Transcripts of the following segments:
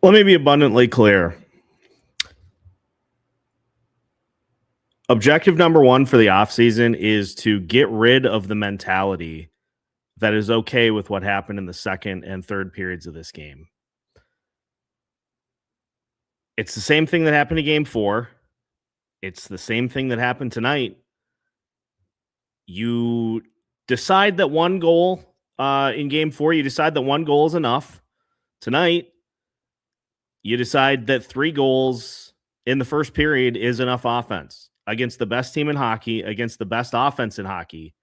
Let me be abundantly clear. Objective number one for the offseason is to get rid of the mentality that is okay with what happened in the second and third periods of this game. It's the same thing that happened in game 4. It's the same thing that happened tonight. You decide that one goal in game 4, you decide that one goal is enough. Tonight, you decide that 3 goals in the first period is enough offense against the best team in hockey, against the best offense in hockey.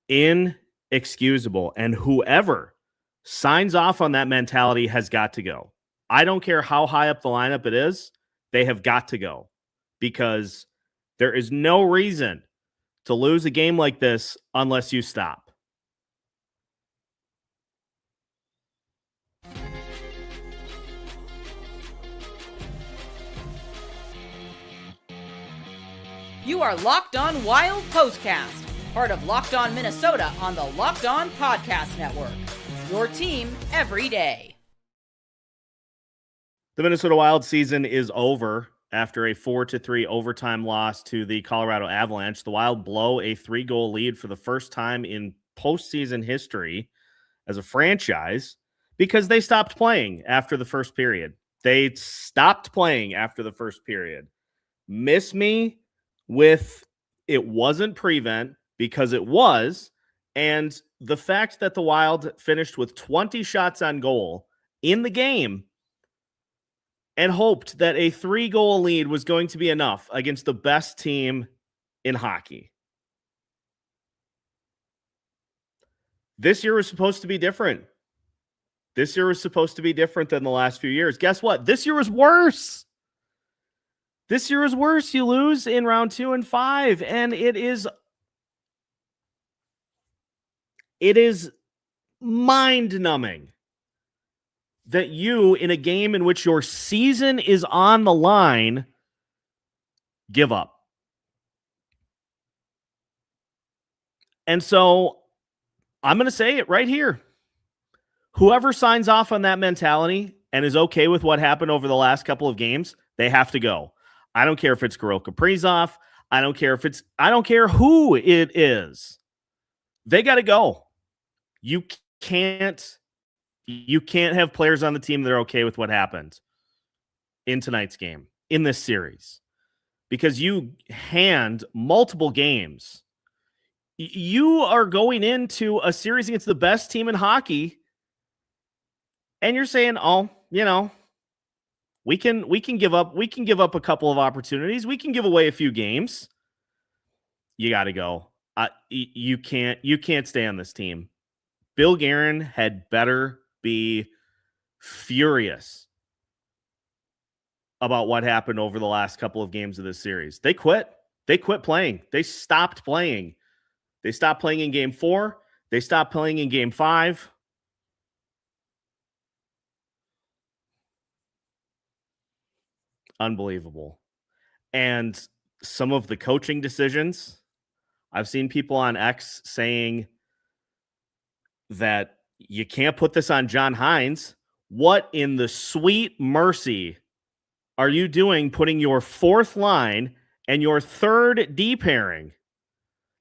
Inexcusable. And whoever signs off on that mentality has got to go. I don't care how high up the lineup it is. They have got to go because there is no reason to lose a game like this unless you stop. You are Locked On Wild Postcast, part of Locked On Minnesota on the Locked On Podcast Network. Your team every day. The Minnesota Wild season is over after a 4-3 overtime loss to the Colorado Avalanche. The Wild blow a 3-goal lead for the first time in postseason history as a franchise because they stopped playing after the first period. They stopped playing after the first period. Miss me with it wasn't prevent because it was, and the fact that the Wild finished with 20 shots on goal in the game and hoped that a 3-goal lead was going to be enough against the best team in hockey. This year was supposed to be different. This year was supposed to be different than the last few years. Guess what? This year was worse. This year is worse. You lose in round 2 and 5, and it is mind-numbing that you, in a game in which your season is on the line, give up. And so I'm going to say it right here. Whoever signs off on that mentality and is okay with what happened over the last couple of games, they have to go. I don't care if it's Kirill Kaprizov. I don't care who it is. They got to go. You can't have players on the team that are okay with what happened in tonight's game, in this series, because you hand multiple games. You are going into a series against the best team in hockey, and you're saying, "Oh, we can give up a couple of opportunities. We can give away a few games." You got to go. You can't stay on this team. Bill Guerin had better be furious about what happened over the last couple of games of this series. They quit playing. They stopped playing. They stopped playing in game 4. They stopped playing in game 5. Unbelievable. And some of the coaching decisions, I've seen people on X saying that you can't put this on John Hynes. What in the sweet mercy are you doing putting your 4th line and your 3rd D pairing?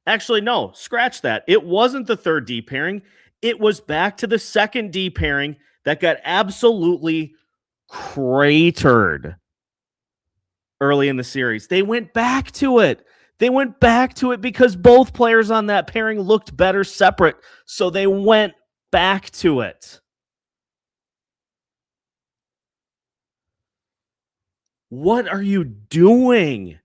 Actually, no, scratch that. It wasn't the 3rd D pairing. It was back to the 2nd D pairing that got absolutely cratered early in the series. They went back to it. Because both players on that pairing looked better separate. So they went back to it. What are you doing?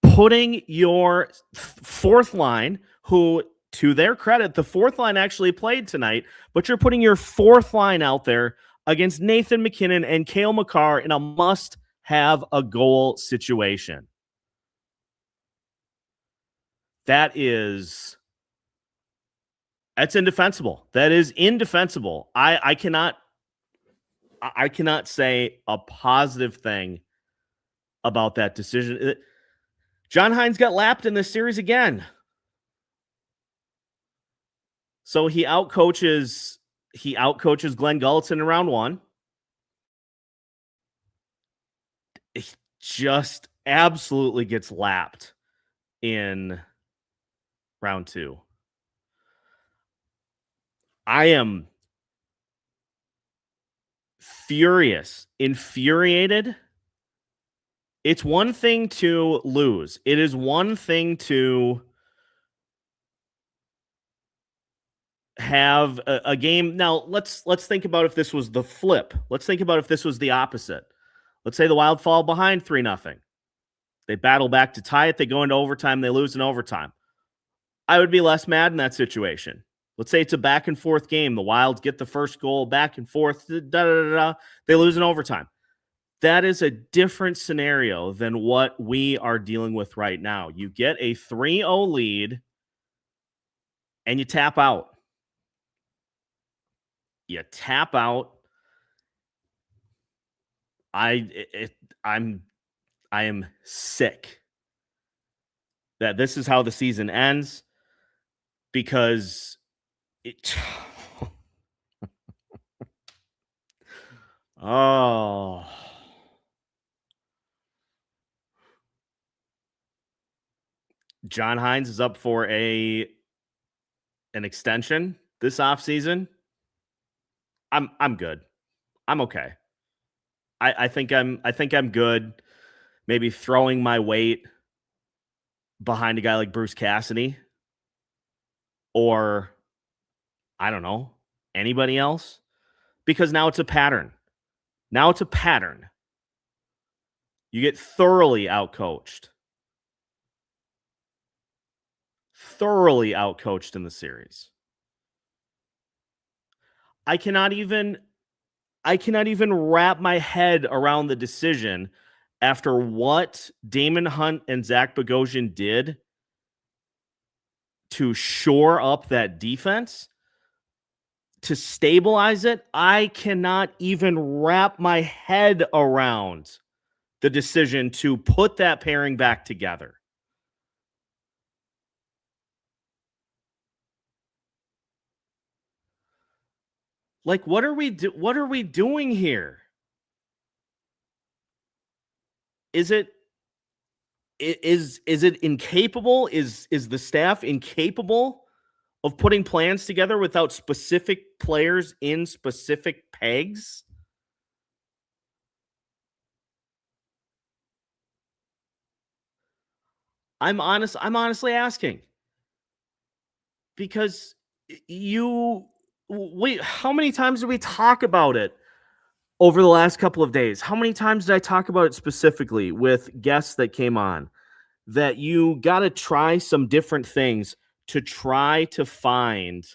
Putting your 4th line, who, to their credit, the 4th line actually played tonight, but you're putting your 4th line out there against Nathan MacKinnon and Cale Makar in a must-have a goal situation. That's indefensible. That is indefensible. I cannot say a positive thing about that decision. John Hynes got lapped in this series again. So he outcoaches Glenn Gulutzan in round 1. just absolutely gets lapped in round 2. I am furious, infuriated. It's one thing to lose. It is one thing to have a game. Now, let's think about if this was the flip. Let's think about if this was the opposite. Let's say the Wild fall behind 3-0. They battle back to tie it. They go into overtime. They lose in overtime. I would be less mad in that situation. Let's say it's a back and forth game. The Wild get the first goal, back and forth. They lose in overtime. That is a different scenario than what we are dealing with right now. You get a 3-0 lead and you tap out. You tap out. I am sick that this is how the season ends, because it oh, John Hines is up for an extension this offseason. I'm good. I'm okay. I think I'm good. Maybe throwing my weight behind a guy like Bruce Cassidy, or I don't know, anybody else, because now it's a pattern. Now it's a pattern. You get thoroughly outcoached. Thoroughly outcoached in the series. I cannot even wrap my head around the decision after what Damon Hunt and Zach Bogosian did to shore up that defense, to stabilize it. I cannot even wrap my head around the decision to put that pairing back together. Like, what are we doing here? Is it incapable? Is the staff incapable of putting plans together without specific players in specific pegs? I'm honestly asking, because how many times did we talk about it over the last couple of days? How many times did I talk about it specifically with guests that came on, that you got to try some different things to try to find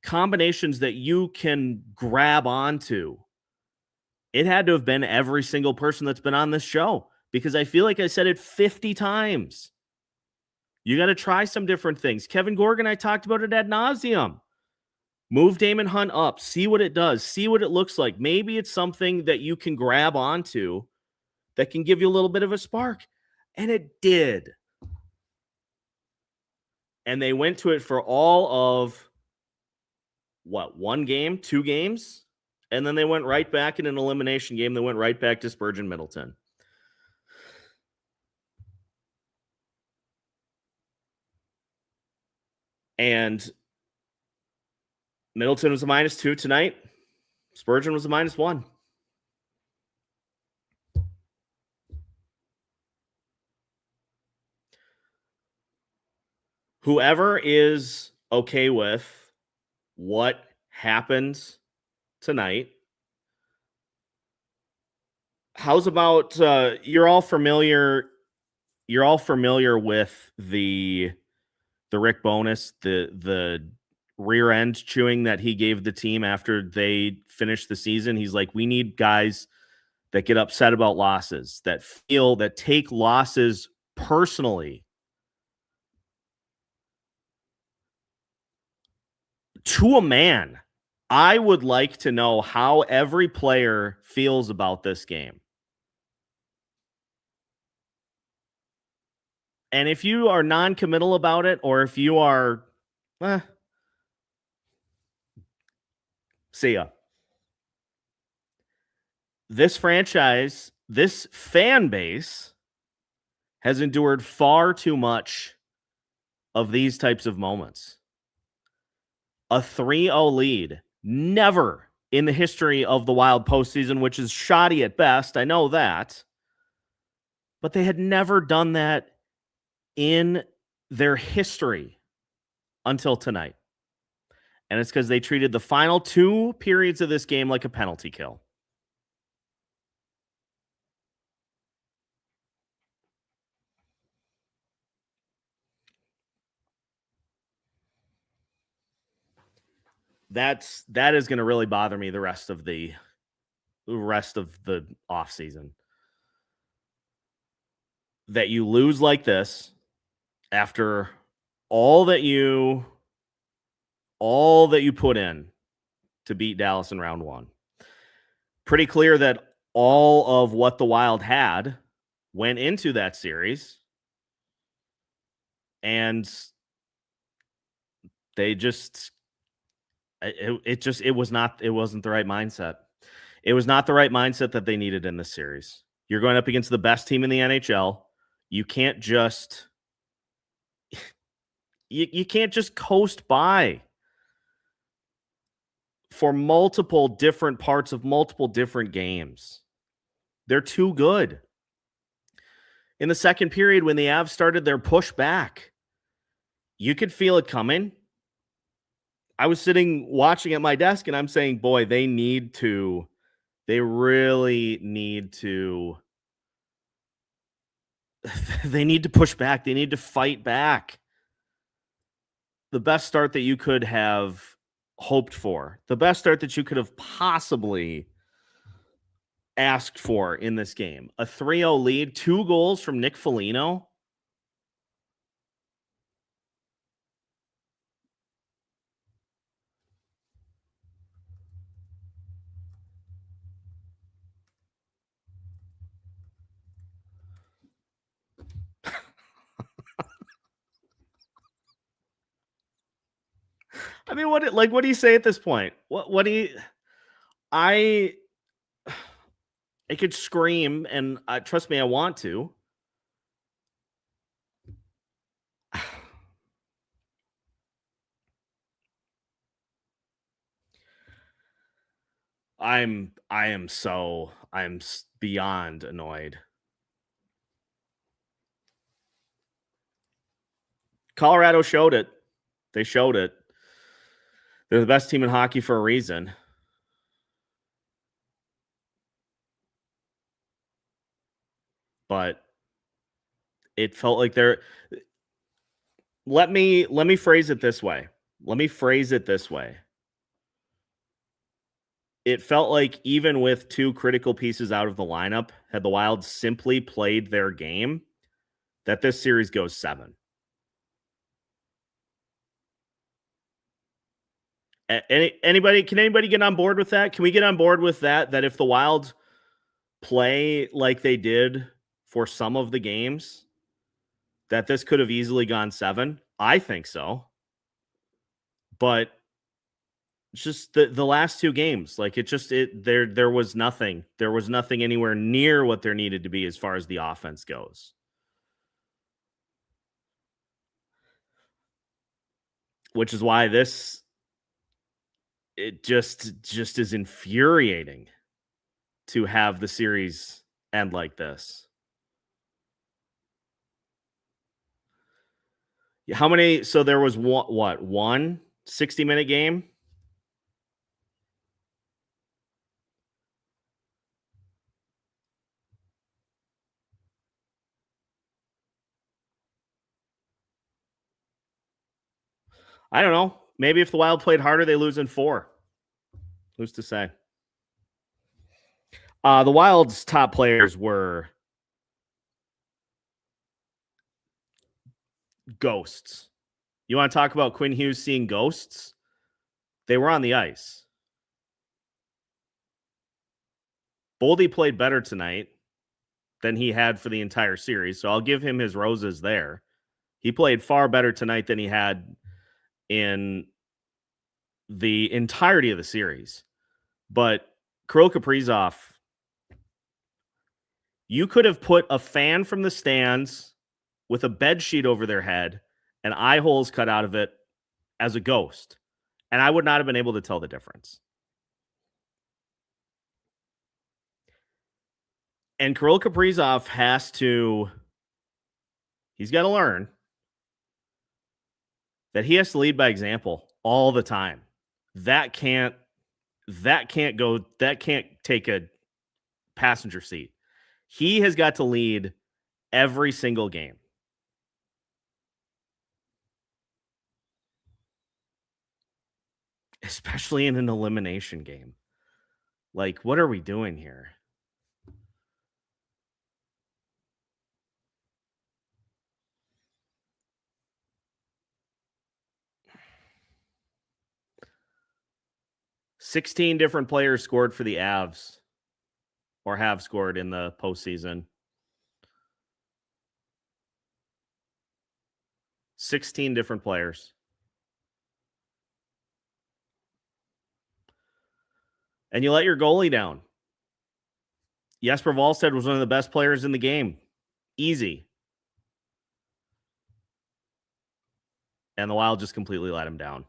combinations that you can grab onto? It had to have been every single person that's been on this show, because I feel like I said it 50 times. You got to try some different things. Kevin Gorgon, I talked about it ad nauseum. Move Damon Hunt up. See what it does. See what it looks like. Maybe it's something that you can grab onto that can give you a little bit of a spark. And it did. And they went to it for all of, one game, 2 games? And then they went right back in an elimination game. They went right back to Spurgeon Middleton. And Middleton was a -2 tonight. Spurgeon was a -1. Whoever is okay with what happened tonight, how's about you're all familiar with the Rick Bowness, the rear end chewing that he gave the team after they finished the season. He's like, we need guys that get upset about losses, that take losses personally. To a man, I would like to know how every player feels about this game. And if you are non-committal about it, or if you are, see ya. This franchise this fan base has endured far too much of these types of moments. A 3-0 lead, never in the history of the Wild postseason, which is shoddy at best. I know that. But they had never done that in their history until tonight. And it's because they treated the final 2 periods of this game like a penalty kill. That is going to really bother me the rest of the offseason. That you lose like this after all that you put in to beat Dallas in round 1. Pretty clear that all of what the Wild had went into that series, and they just it wasn't the right mindset. It was not the right mindset that they needed in this series. You're going up against the best team in the NHL. You can't just you can't just coast by for multiple different parts of multiple different games. They're too good. In the second period, when the Avs started their push back, you could feel it coming. I was sitting watching at my desk and I'm saying, boy, they really need to push back. They need to fight back. The best start that you could have hoped for, the best start that you could have possibly asked for in this game. A 3-0 lead, 2 goals from Nick Foligno. I mean, what do you say at this point? What do you I could scream, and trust me, I want to. I'm beyond annoyed. Colorado showed it. They showed it. They're the best team in hockey for a reason. But it felt like let me phrase it this way. It felt like even with 2 critical pieces out of the lineup, had the Wild simply played their game, that this series goes 7. Can anybody get on board with that? Can we get on board with that? That if the Wild play like they did for some of the games, that this could have easily gone 7? I think so. But just the last 2 games, like there was nothing. There was nothing anywhere near what there needed to be as far as the offense goes. Which is why it just is infuriating to have the series end like this. How many? So there was one 60-minute game? I don't know. Maybe if the Wild played harder, they lose in 4. Who's to say? The Wild's top players were ghosts. You want to talk about Quinn Hughes seeing ghosts? They were on the ice. Boldy played better tonight than he had for the entire series, so I'll give him his roses there. He played far better tonight than he had in the entirety of the series. But Kirill Kaprizov, You could have put a fan from the stands with a bed sheet over their head and eye holes cut out of it as a ghost, and I would not have been able to tell the difference. And Kirill Kaprizov he's got to learn that he has to lead by example all the time. That can't take a passenger seat. He has got to lead every single game. Especially in an elimination game. Like, what are we doing here? $16 different players scored for the Avs or have scored in the postseason. 16 different players. And you let your goalie down. Jesper Wallstedt was one of the best players in the game. Easy. And the Wild just completely let him down.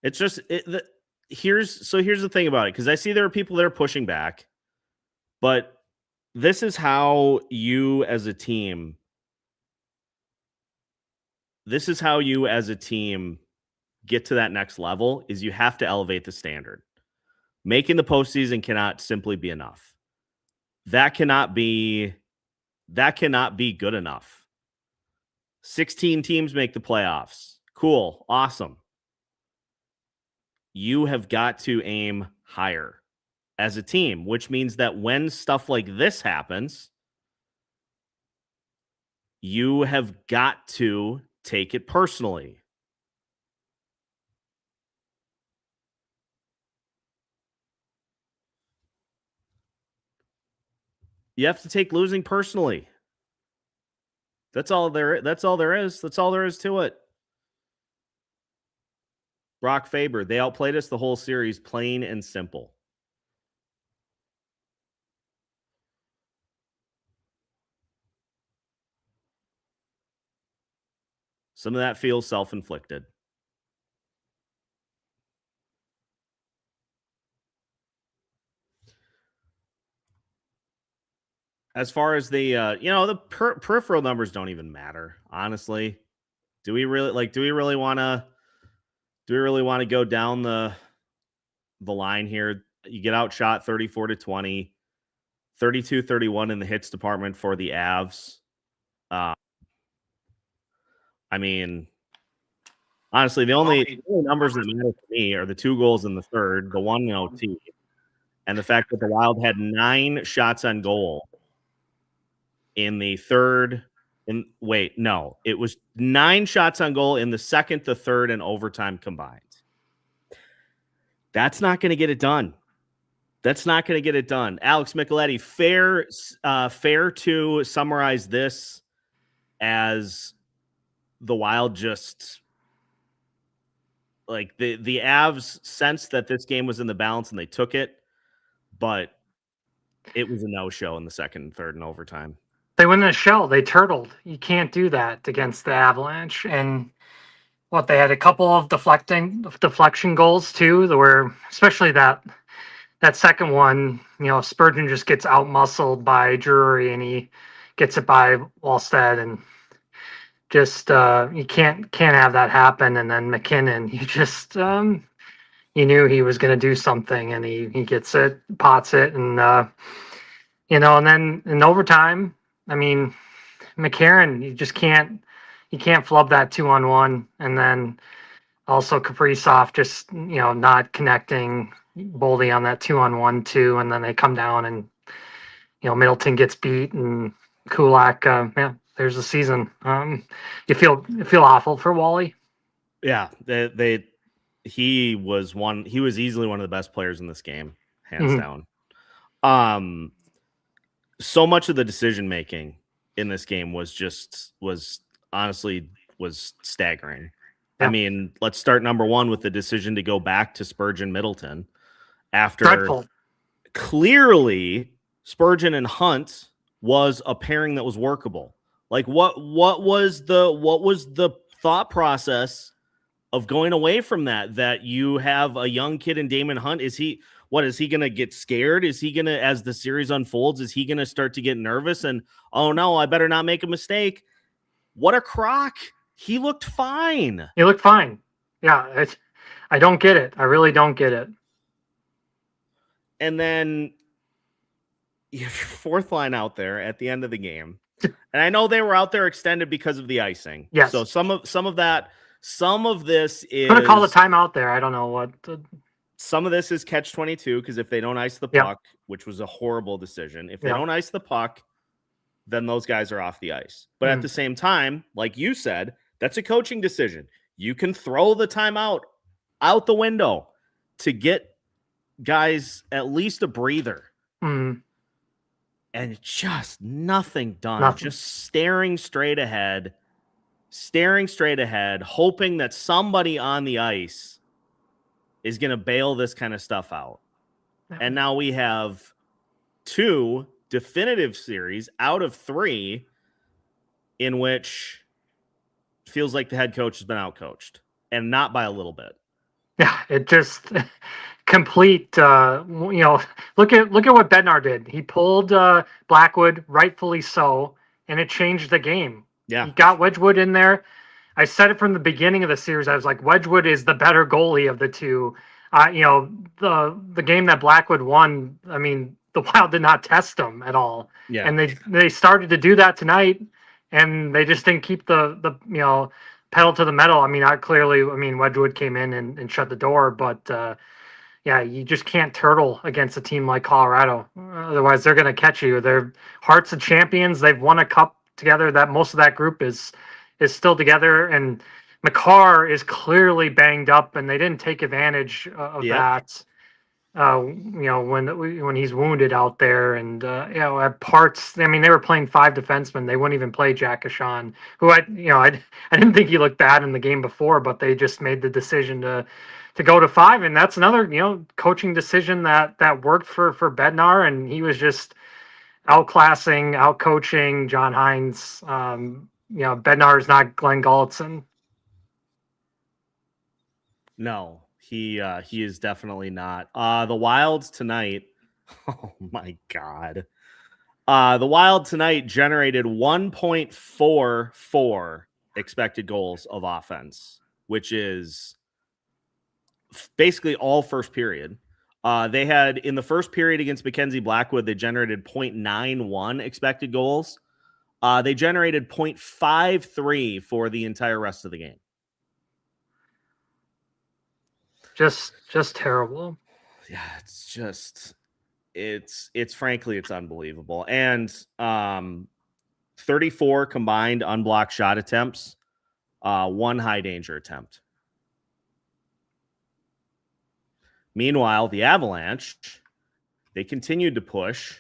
It's just here's the thing about it, because I see there are people that are pushing back, but this is how you as a team get to that next level. Is you have to elevate the standard. Making the postseason cannot simply be enough. That cannot be good enough. 16 teams make the playoffs. Cool. Awesome. You have got to aim higher as a team, which means that when stuff like this happens, you have got to take it personally. You have to take losing personally. That's all there is. That's all there is to it. Brock Faber, they outplayed us the whole series, plain and simple. Some of that feels self-inflicted. As far as the peripheral numbers don't even matter, honestly. Do we really want to go down the line here? You get outshot 34-20, 32-31 in the hits department for the Avs. I mean, honestly, the only numbers that matter to me are the 2 goals in the third, the 1 in OT, and the fact that the Wild had 9 shots on goal in the third. It was 9 shots on goal in the second, the third, and overtime combined. That's not going to get it done. Alex Micheletti, fair to summarize this as the Wild just, like, the Avs sensed that this game was in the balance and they took it, but it was a no-show in the second and third and overtime. They went in a shell. They turtled. You can't do that against the Avalanche. And they had a couple of deflection goals too. There were, especially that second one. Spurgeon just gets out-muscled by Drury, and he gets it by Wallstedt, and just you can't have that happen. And then McKinnon, you just you knew he was going to do something, and he gets it, pots it, and and then in overtime, I mean, McCarron, you can't flub that 2-on-1, and then also Kaprizov just not connecting Boldy on that 2-on-1 too, and then they come down and Middleton gets beat and Kulak. There's the season. You feel awful for Wally. Yeah, he was easily one of the best players in this game, hands down. So much of the decision making in this game was honestly was staggering. Yeah. I mean, let's start number one with the decision to go back to Spurgeon Middleton after Dreadful. Clearly Spurgeon and Hunt was a pairing that was workable. Like what was the thought process of going away from that you have a young kid in Damon Hunt? Is he going to get scared? Is he going to, as the series unfolds, is he going to start to get nervous and, oh no, I better not make a mistake? What a crock. He looked fine. He looked fine. Yeah. I don't get it. I really don't get it. And then you have your fourth line out there at the end of the game. And I know they were out there extended because of the icing. Yes. So some of this is going to call the timeout there. I don't know what. Some of this is catch-22 because if they don't ice the puck, which was a horrible decision, if they don't ice the puck, then those guys are off the ice. But at the same time, like you said, that's a coaching decision. You can throw the timeout out the window to get guys at least a breather. Mm. And just nothing done. Nothing. Just staring straight ahead, hoping that somebody on the ice is going to bail this kind of stuff out. Yeah. And now we have 2 definitive series out of 3 in which it feels like the head coach has been outcoached, and not by a little bit. Yeah, it just complete. Look at what Bednar did. He pulled Blackwood, rightfully so, and it changed the game. Yeah, he got Wedgwood in there. I said it from the beginning of the series. I was like, Wedgwood is the better goalie of the two. The game that Blackwood won, I mean, the Wild did not test him at all. Yeah, and they started to do that tonight, and they just didn't keep the pedal to the metal. I mean, Wedgwood came in and shut the door, but you just can't turtle against a team like Colorado. Otherwise, they're going to catch you. They're Hearts of Champions. They've won a cup together. That most of that group is still together, and McCarr is clearly banged up, and they didn't take advantage of that. When he's wounded out there, and at parts, I mean, they were playing 5 defensemen. They wouldn't even play Jack Ashan, who I didn't think he looked bad in the game before, but they just made the decision to go to 5, and that's another coaching decision that worked for Bednar, and he was just outclassing, outcoaching John Hines. Bednar is not Glenn Gulletson. No, he is definitely not. The Wilds tonight, oh my God. The Wild tonight generated 1.44 expected goals of offense, which is basically all first period. They had, in the first period against Mackenzie Blackwood, they generated 0.91 expected goals. They generated 0.53 for the entire rest of the game. Just terrible. Yeah, it's frankly, it's unbelievable. And 34 combined unblocked shot attempts, 1 high danger attempt. Meanwhile, the Avalanche, they continued to push,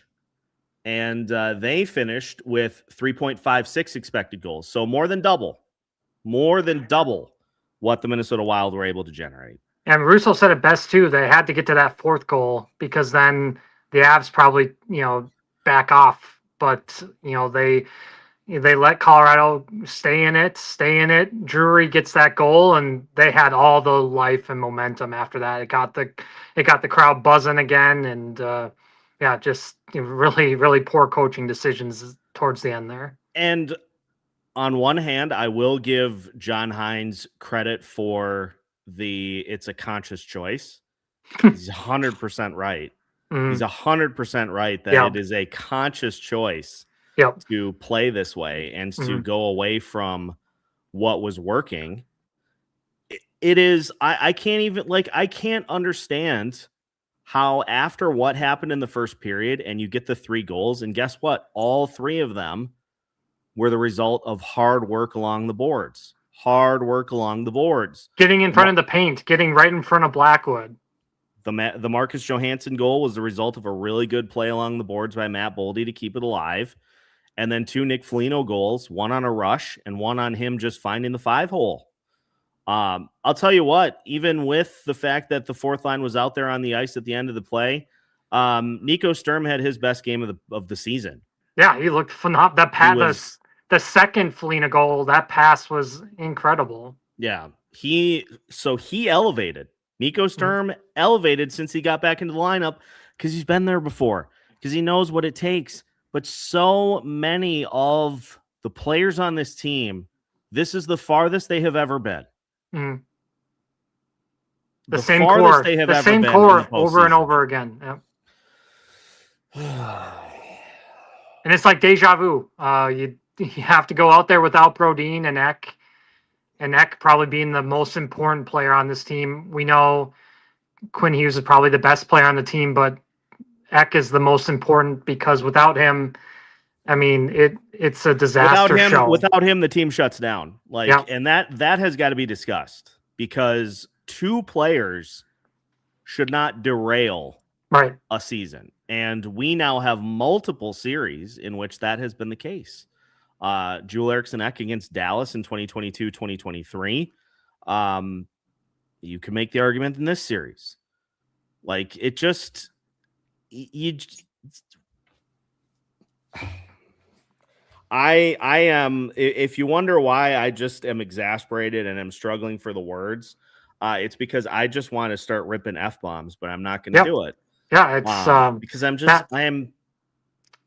and they finished with 3.56 expected goals. So more than double what the Minnesota Wild were able to generate. And Russo said it best too. They had to get to that 4th goal because then the Avs probably, back off. But, they let Colorado stay in it. Drury gets that goal, and they had all the life and momentum after that. It got the crowd buzzing again, and just really, really poor coaching decisions towards the end there. And on one hand, I will give John Hines credit for it's a conscious choice. He's 100% right. He's 100% right that it is a conscious choice to play this way and to go away from what was working. It is, I can't understand how, after what happened in the first period and you get the 3 goals, and guess what? All 3 of them were the result of hard work along the boards. Getting in front of the paint, getting right in front of Blackwood. The Marcus Johansson goal was the result of a really good play along the boards by Matt Boldy to keep it alive. and then 2 Nick Foligno goals, 1 on a rush and 1 on him just finding the 5-hole. I'll tell you what, even with the fact that the fourth line was out there on the ice at the end of the play, Nico Sturm had his best game of the season. Yeah, he looked phenomenal. That pass, the second Foligno goal, that pass was incredible. Yeah, he elevated. Nico Sturm elevated since he got back into the lineup because he's been there before, because he knows what it takes. But so many of the players on this team, this is the farthest they have ever been. Mm. The same core, they have the ever same been core over and over again. Yep. And it's like deja vu. You have to go out there without Brodin and Eck probably being the most important player on this team. We know Quinn Hughes is probably the best player on the team, but Eck is the most important because without him, I mean, it's a disaster show. Without him, the team shuts down. And that has got to be discussed, because 2 players should not derail a season. And we now have multiple series in which that has been the case. Joel Eriksson Ek against Dallas in 2022, 2023. You can make the argument in this series. I am, if you wonder why I just am exasperated and am struggling for the words, it's because I just want to start ripping F-bombs, but I'm not going to do it. Yeah, it's because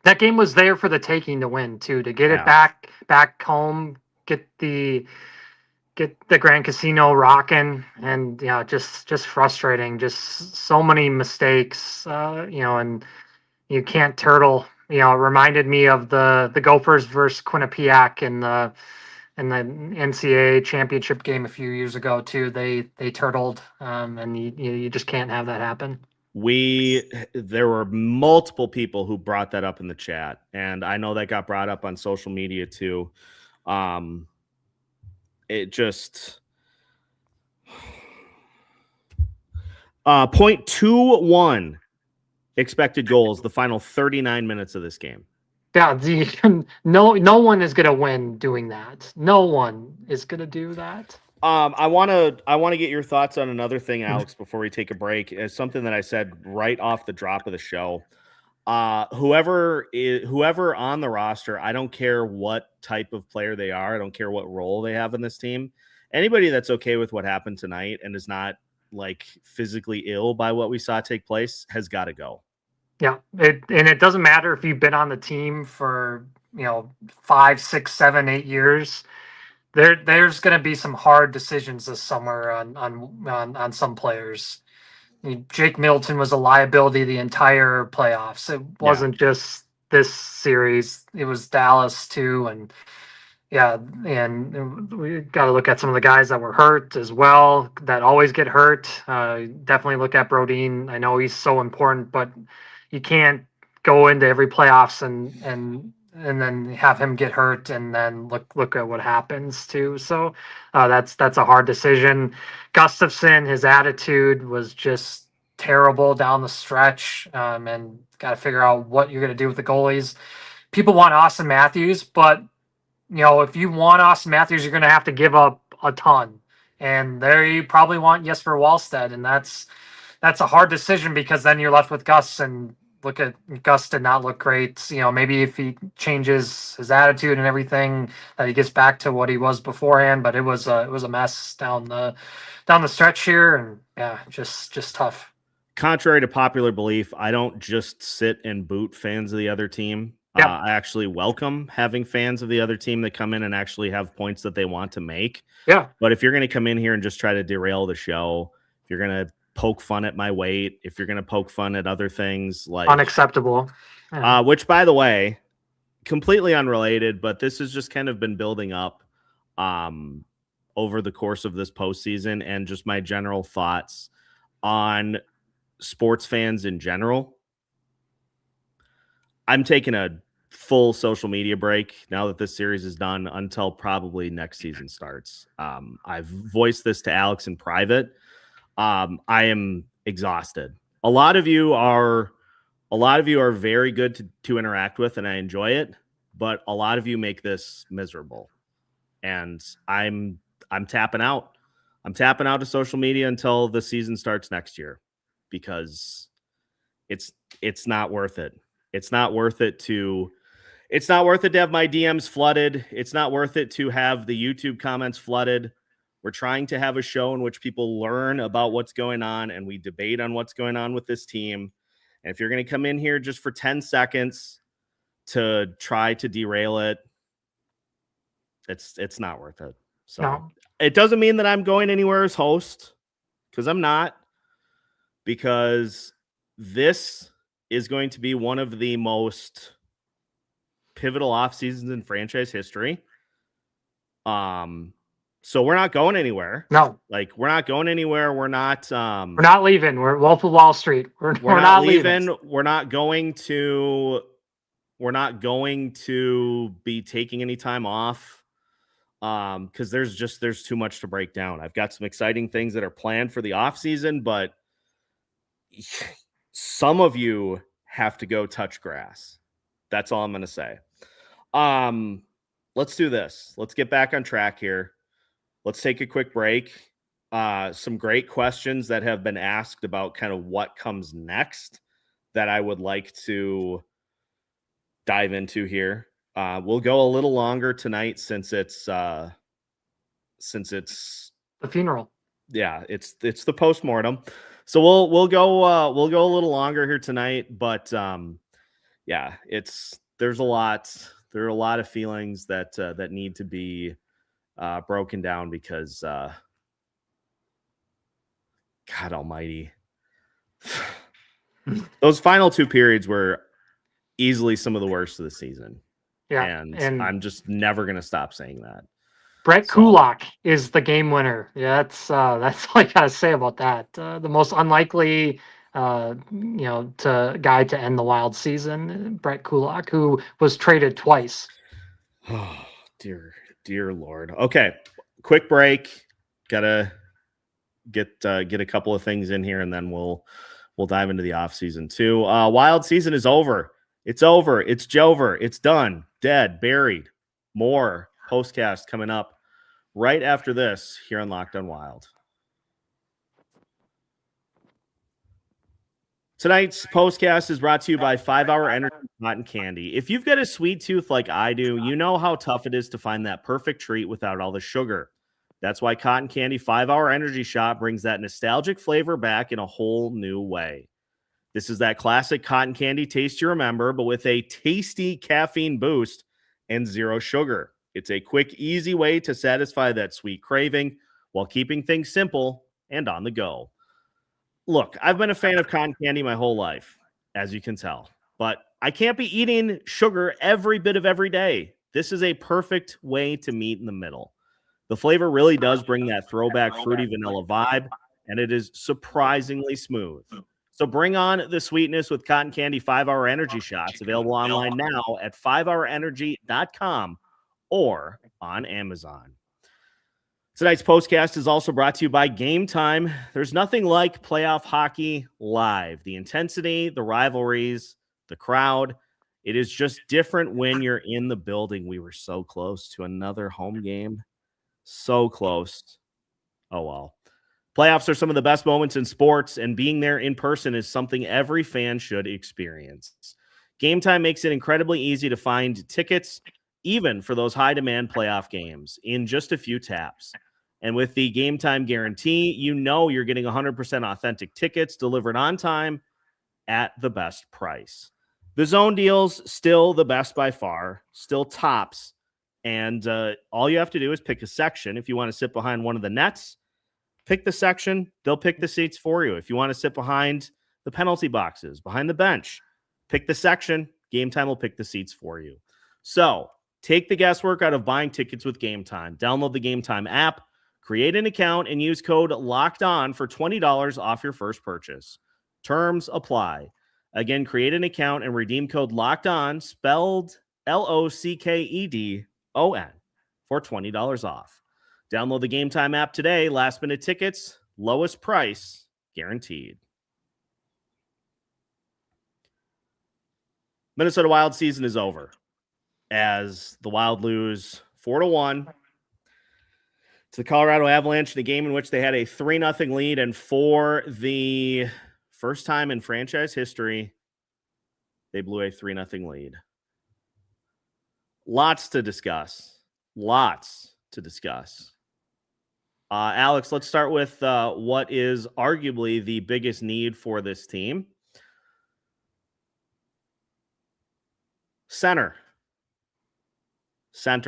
that game was there for the taking to win too, to get it back home, get the Grand Casino rocking, and just frustrating, just so many mistakes, and you can't turtle. It reminded me of the Gophers versus Quinnipiac in the NCAA championship game a few years ago too. They turtled, and you just can't have that happen. There were multiple people who brought that up in the chat, and I know that got brought up on social media too. It just 0.21 expected goals the final 39 minutes of this game. Yeah, no one is gonna win doing that. No one is gonna do that. I want to get your thoughts on another thing, Alex, before we take a break. It's something that I said right off the drop of the show. Whoever on the roster, I don't care what type of player they are. I don't care what role they have in this team. Anybody that's okay with what happened tonight and is not physically ill by what we saw take place has got to go. Yeah. It doesn't matter if you've been on the team for, 5, 6, 7, 8 years. There's going to be some hard decisions this summer on some players. Jake Middleton was a liability the entire playoffs. It wasn't just this series; it was Dallas too, and we got to look at some of the guys that were hurt as well, that always get hurt. Definitely look at Brodin. I know he's so important, but you can't go into every playoffs and then have him get hurt and then look at what happens too. So that's a hard decision. Gustafsson, his attitude was just terrible down the stretch, and got to figure out what you're going to do with the goalies. People want Austin Matthews, but if you want Austin Matthews, you're going to have to give up a ton. And there you probably want Jesper Wallstedt, and that's a hard decision, because then you're left with Gus, and Gus did not look great. Maybe if he changes his attitude and everything, that he gets back to what he was beforehand. But it was a mess down the stretch here, and just tough. Contrary to popular belief, I don't just sit and boot fans of the other team. I actually welcome having fans of the other team that come in and actually have points that they want to make. Yeah. But if you're going to come in here and just try to derail the show, if you're going to poke fun at my weight, if you're going to poke fun at other things, unacceptable. Yeah. Which, by the way, completely unrelated, but this has just kind of been building up over the course of this postseason, and just my general thoughts on sports fans in general. I'm taking a full social media break now that this series is done until probably next season starts. I've voiced this to Alex in private. I am exhausted. A lot of you are very good to interact with, and I enjoy it. but a lot of you make this miserable. And I'm tapping out. I'm tapping out of social media until the season starts next year, because it's not worth it. It's not worth it to have my DMs flooded. It's not worth it to have the YouTube comments flooded. We're trying to have a show in which people learn about what's going on and we debate on what's going on with this team. And if you're going to come in here just for 10 seconds to try to derail it, it's not worth it. So No. It doesn't mean that I'm going anywhere as host, because I'm not, because this is going to be one of the most pivotal off seasons in franchise history. So we're not going anywhere. No, like we're not going anywhere. We're not leaving. We're Wolf of Wall Street. We're not leaving. We're not going to be taking any time off. Because there's too much to break down. I've got some exciting things that are planned for the off season, but some of you have to go touch grass. That's all I'm going to say. Let's do this. Let's get back on track here. Let's take a quick break. Some great questions that have been asked about kind of what comes next that I would like to dive into here. We'll go a little longer tonight since it's the funeral. Yeah, it's the postmortem. So we'll go a little longer here tonight, but yeah, there are a lot of feelings that need to be broken down, because God almighty, those final two periods were easily some of the worst of the season. Yeah, and I'm just never going to stop saying that. Brett Kulak is the game winner. Yeah, that's all I gotta say about that. The most unlikely, guy to end the Wild season, Brett Kulak, who was traded twice. Oh, dear Lord. Okay, quick break. Gotta get a couple of things in here, and then we'll dive into the off season too. Wild season is over. It's over. It's Jover. It's done. Dead. Buried. More postcast coming up right after this here on Locked On Wild. Tonight's postcast is brought to you by 5 Hour Energy Cotton Candy. If you've got a sweet tooth like I do, you know how tough it is to find that perfect treat without all the sugar. That's why Cotton Candy 5 Hour Energy Shot brings that nostalgic flavor back in a whole new way. This is that classic cotton candy taste you remember, but with a tasty caffeine boost and zero sugar. It's a quick, easy way to satisfy that sweet craving while keeping things simple and on the go. Look, I've been a fan of cotton candy my whole life, as you can tell, but I can't be eating sugar every bit of every day. This is a perfect way to meet in the middle. The flavor really does bring that throwback fruity vanilla vibe, and it is surprisingly smooth. So bring on the sweetness with Cotton Candy 5 Hour Energy Shots, available online now at 5hourenergy.com or on Amazon. Tonight's postcast is also brought to you by Game Time. There's nothing like playoff hockey live. The intensity, the rivalries, the crowd. It is just different when you're in the building. We were so close to another home game. So close. Oh, well. Playoffs are some of the best moments in sports, and being there in person is something every fan should experience. Game Time makes it incredibly easy to find tickets, even for those high-demand playoff games, in just a few taps. And with the Game Time guarantee, you know you're getting 100% authentic tickets delivered on time at the best price. The zone deals, still the best by far, still tops. And all you have to do is pick a section. If you want to sit behind one of the nets, pick the section. They'll pick the seats for you. If you want to sit behind the penalty boxes, behind the bench, pick the section. Game Time will pick the seats for you. So take the guesswork out of buying tickets with Game Time. Download the Game Time app, create an account, and use code LOCKEDON for $20 off your first purchase. Terms apply. Again, create an account and redeem code LOCKEDON, spelled LOCKEDON, for $20 off. Download the Game Time app today. Last minute tickets, lowest price guaranteed. Minnesota Wild season is over. as the Wild lose 4-1 to the Colorado Avalanche in a game in which they had a 3-0 lead. And for the first time in franchise history, they blew a 3-0 lead. Lots to discuss. Alex, let's start with what is arguably the biggest need for this team. Center. It's like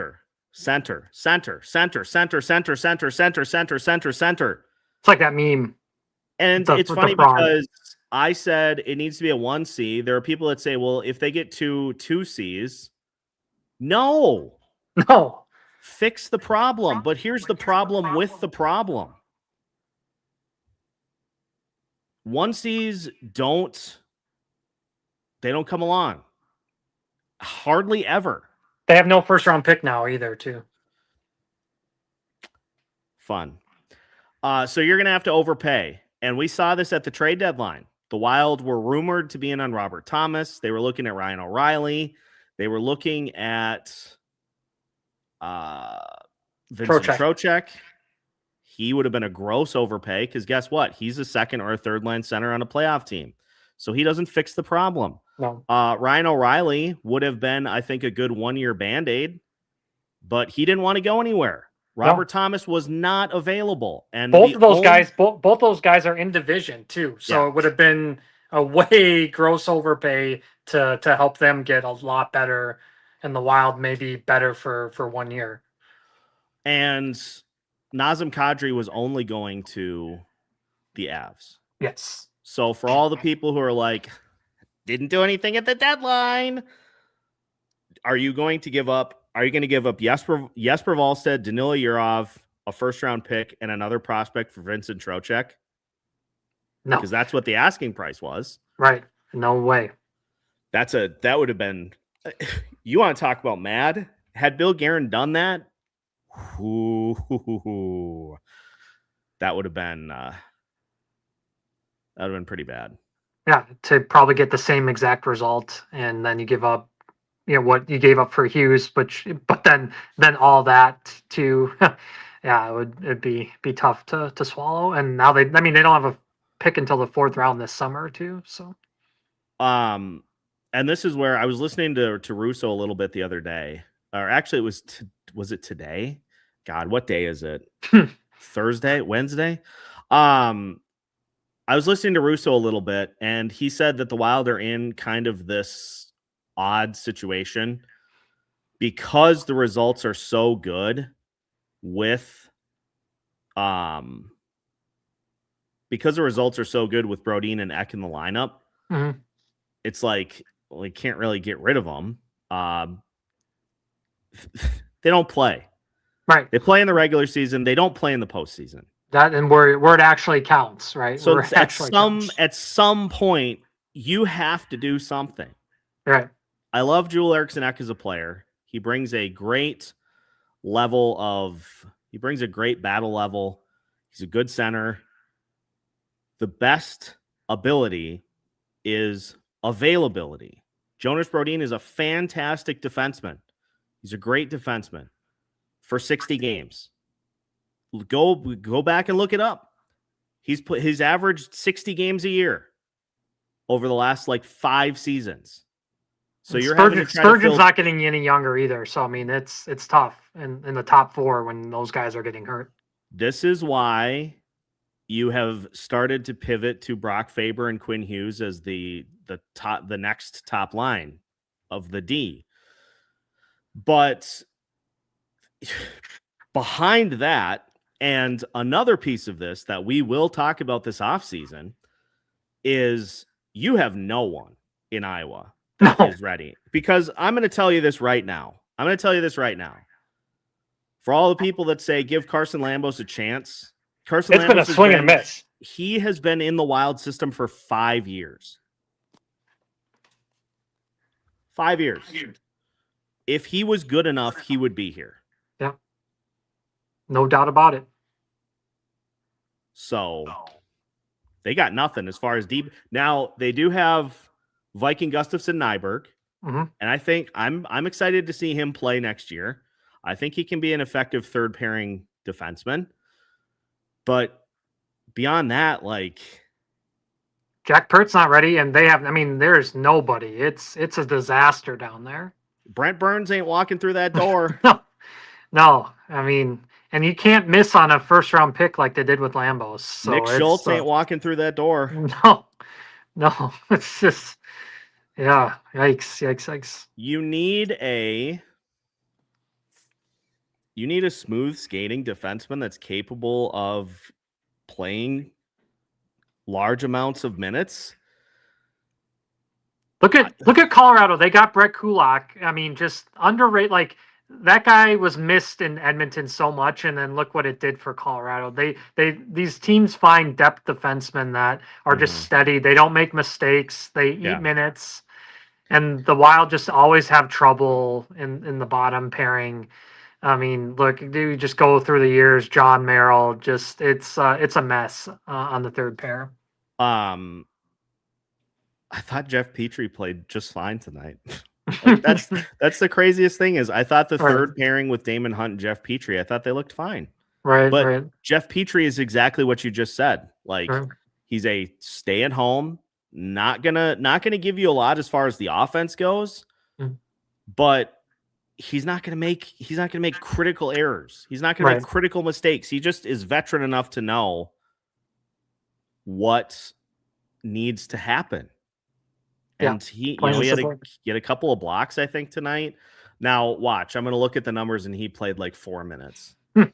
that meme. And it's funny because I said it needs to be a 1C. There are people that say, well, if they get 2Cs, no. Fix the problem. But here's the problem with the problem. 1Cs don't come along. Hardly ever. They have no first round pick now either, too. Fun. So you're going to have to overpay. And we saw this at the trade deadline. The Wild were rumored to be in on Robert Thomas. They were looking at Ryan O'Reilly. They were looking at Vincent Trocheck. He would have been a gross overpay because guess what? He's a second or a third line center on a playoff team. So he doesn't fix the problem. No. Ryan O'Reilly would have been, I think, a good 1-year Band-Aid, but he didn't want to go anywhere. Robert Thomas was not available. And both those guys are in division too. So it would have been a way gross overpay to help them get a lot better, and the Wild maybe better for 1 year. And Nazem Kadri was only going to the Avs. Yes. So for all the people who are like, didn't do anything at the deadline, are you going to give up Jesper Wallstedt, Danila Yurov, a first-round pick, and another prospect for Vincent Trocheck? No. Because that's what the asking price was. Right. No way. That would have been – you want to talk about mad? Had Bill Guerin done that, that would have been pretty bad. Yeah, to probably get the same exact result, and then you give up, what you gave up for Hughes, but then all that too. It'd be tough to swallow. And now they don't have a pick until the 4th round this summer too. So, and this is where I was listening to Russo a little bit the other day, or actually was it today? God, what day is it? Thursday, Wednesday. I was listening to Russo a little bit, and he said that the Wild are in kind of this odd situation because the results are so good with Brodin and Eck in the lineup. Mm-hmm. It's like, well, you can't really get rid of them. They don't play. Right. They play in the regular season. They don't play in the postseason. That and where it actually counts, right? So at some point, you have to do something. Right. I love Joel Eriksson Ek as a player. He brings a great battle level. He's a good center. The best ability is availability. Jonas Brodin is a fantastic defenseman. He's a great defenseman for 60 games. Go back and look it up. He's averaged 60 games a year over the last 5 seasons. So Spurgeon's not getting any younger either. So it's tough in the top 4 when those guys are getting hurt. This is why you have started to pivot to Brock Faber and Quinn Hughes as the next top line of the D. But behind that, and another piece of this that we will talk about this offseason is you have no one in Iowa that is ready. Because I'm going to tell you this right now. For all the people that say give Carson Lambos a chance, it's been a swing and a miss. He has been in the Wild system for 5 years. 5 years. If he was good enough, he would be here. Yeah. No doubt about it. So they got nothing as far as deep. Now, they do have Viking Gustafsson Nyberg. Mm-hmm. And I think I'm excited to see him play next year. I think he can be an effective third pairing defenseman. But beyond that, like, Jack Pert's not ready, and there's nobody. It's a disaster down there. Brent Burns ain't walking through that door. No. And you can't miss on a first-round pick like they did with Lambos. So Nick Schultz ain't walking through that door. No. It's just, yeah, yikes. You need a smooth skating defenseman that's capable of playing large amounts of minutes. Look at Colorado. They got Brett Kulak. Just underrated. Like, that guy was missed in Edmonton so much, and then look what it did for Colorado. These teams find depth defensemen that are just steady. They don't make mistakes. They eat minutes, and the Wild just always have trouble in the bottom pairing. Look, you just go through the years. John Merrill, it's a mess on the third pair. I thought Jeff Petrie played just fine tonight. Like, that's the craziest thing is I thought the third pairing with Damon Hunt and Jeff Petrie, I thought they looked fine. But Jeff Petrie is exactly what you just said. Like, he's a stay at home, not gonna give you a lot as far as the offense goes, but he's not gonna make critical errors. He's not gonna make critical mistakes. He just is veteran enough to know what needs to happen. And he had a couple of blocks, I think, tonight. Now, watch. I'm going to look at the numbers, and he played like 4 minutes. And,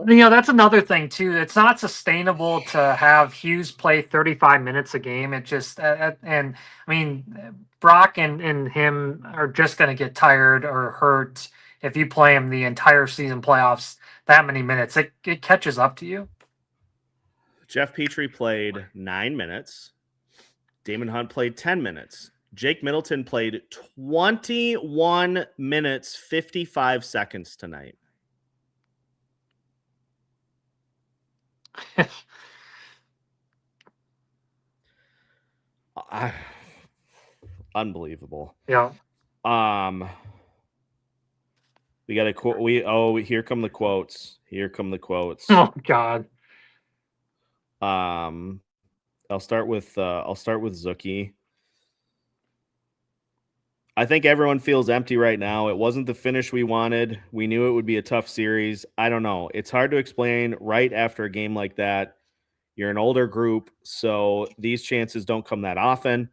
that's another thing, too. It's not sustainable to have Hughes play 35 minutes a game. It just Brock and him are just going to get tired or hurt if you play him the entire season playoffs. That many minutes, it catches up to you. Jeff Petrie played 9 minutes. Damon Hunt played 10 minutes. Jake Middleton played 21 minutes, 55 seconds tonight. Unbelievable. Yeah. We got a quote. Here come the quotes. Oh God. I'll start with Zuki. I think everyone feels empty right now. It wasn't the finish we wanted. We knew it would be a tough series. I don't know. It's hard to explain right after a game like that. You're an older group, so these chances don't come that often.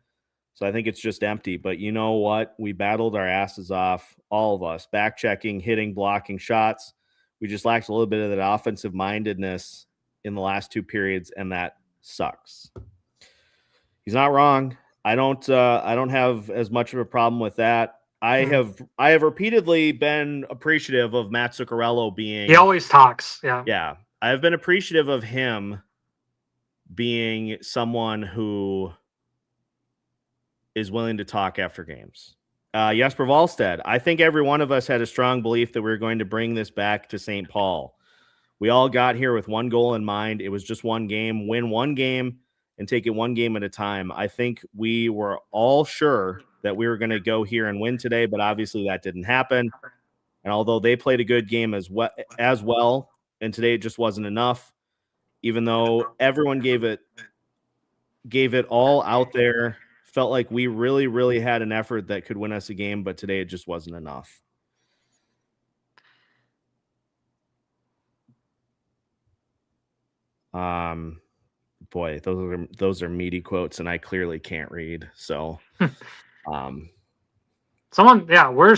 So I think it's just empty. But you know what? We battled our asses off, all of us, back checking, hitting, blocking shots. We just lacked a little bit of that offensive mindedness in the last two periods, and that sucks. He's not wrong. I don't have as much of a problem with that. I have repeatedly been appreciative of Matt Zuccarello being. He always talks. Yeah. Yeah. I have been appreciative of him being someone who is willing to talk after games. Jesper Wallstedt, I think every one of us had a strong belief that we were going to bring this back to St. Paul. We all got here with one goal in mind. It was just one game, win one game and take it one game at a time. I think we were all sure that we were going to go here and win today, but obviously that didn't happen. And although they played a good game as well, and today it just wasn't enough, even though everyone gave it all out there, felt like we really, really had an effort that could win us a game, but today it just wasn't enough. Boy, those are meaty quotes, and I clearly can't read. So, where's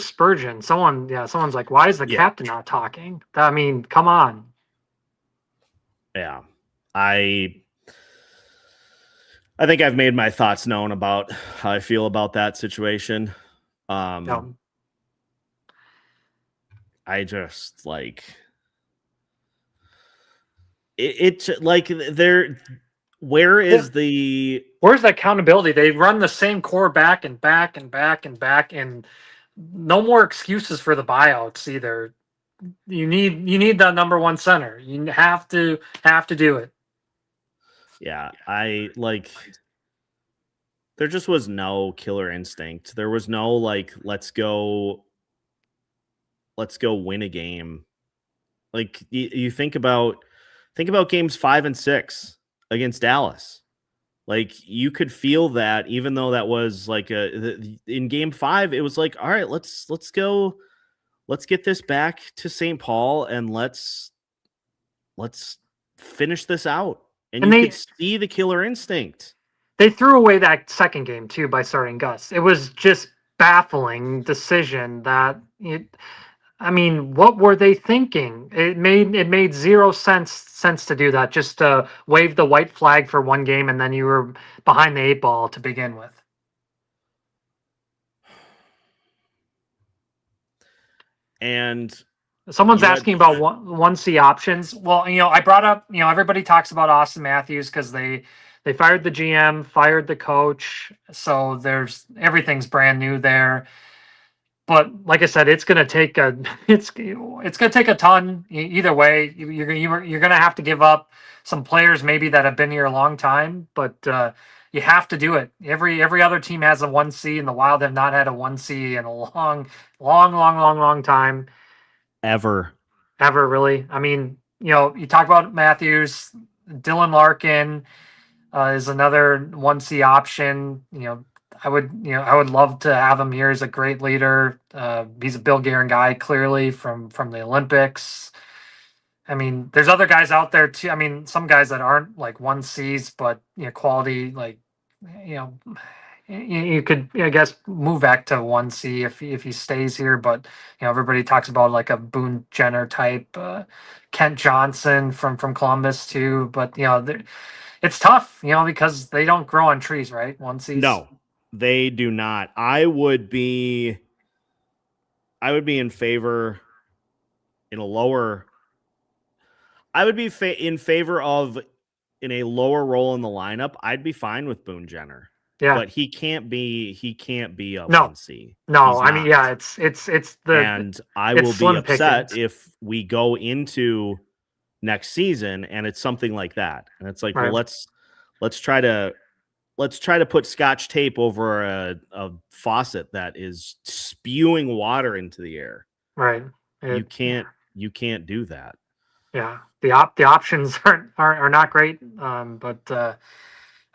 Spurgeon? Someone's like, why is the captain not talking? I mean, come on. Yeah, I think I've made my thoughts known about how I feel about that situation. I just like it's like where's the accountability? They run the same core back and back and back and back, and no more excuses for the buyouts either. You need the number one center. You have to do it. Yeah, there just was no killer instinct. There was no let's go win a game. Like you think about games 5 and 6 against Dallas. Like you could feel that, even though that was in game 5, it was like, all right, let's go, let's get this back to St. Paul and let's finish this out. And you could see the killer instinct. They threw away that second game too by starting Gus. It was just baffling decision that what were they thinking? It made zero sense to do that. Just wave the white flag for one game and then you were behind the 8 ball to begin with. And someone's asking about 1C options. Well, I brought up, everybody talks about Austin Matthews because they fired the GM, fired the coach, so everything's brand new there. But like I said, it's going to take it's going to take a ton either way. You're going to have to give up some players maybe that have been here a long time, but you have to do it. Every other team has a 1C, and the Wild have not had a 1C in a long time. Ever, really. I mean, you talk about Matthews, Dylan Larkin is another 1C option. I would love to have him here as a great leader. He's a Bill Guerin guy, clearly from the Olympics. I mean, there's other guys out there too. I mean, some guys that aren't like 1Cs, but quality, you could, I guess, move back to 1C if he stays here. But everybody talks about like a Boone Jenner type, Kent Johnson from Columbus too. But it's tough, because they don't grow on trees, right? 1Cs. No, they do not. I would be in favor in a lower. I would be in favor of in a lower role in the lineup. I'd be fine with Boone Jenner. Yeah, but he can't be a 1C. No, I mean, yeah, it's the, and I will be upset if we go into next season and it's something like that. And it's like, right. Well, let's try to put Scotch tape over a faucet that is spewing water into the air. Right. You can't do that. Yeah. The options are not great. But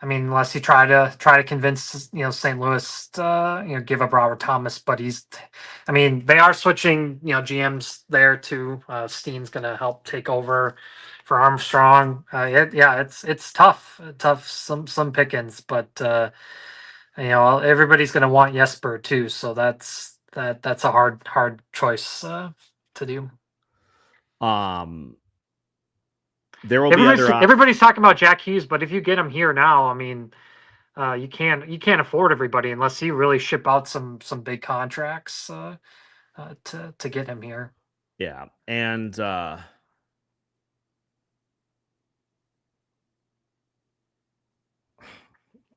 I mean, unless you try to convince St. Louis to give up Robert Thomas, but they are switching GMs there too. Steen's going to help take over for Armstrong. It's tough some pickings, but everybody's going to want Jesper too, so that's a hard choice to do. There will be everybody's talking about Jack Hughes, but if you get him here now, I mean, you can't afford everybody unless you really ship out some big contracts to get him here. Yeah, and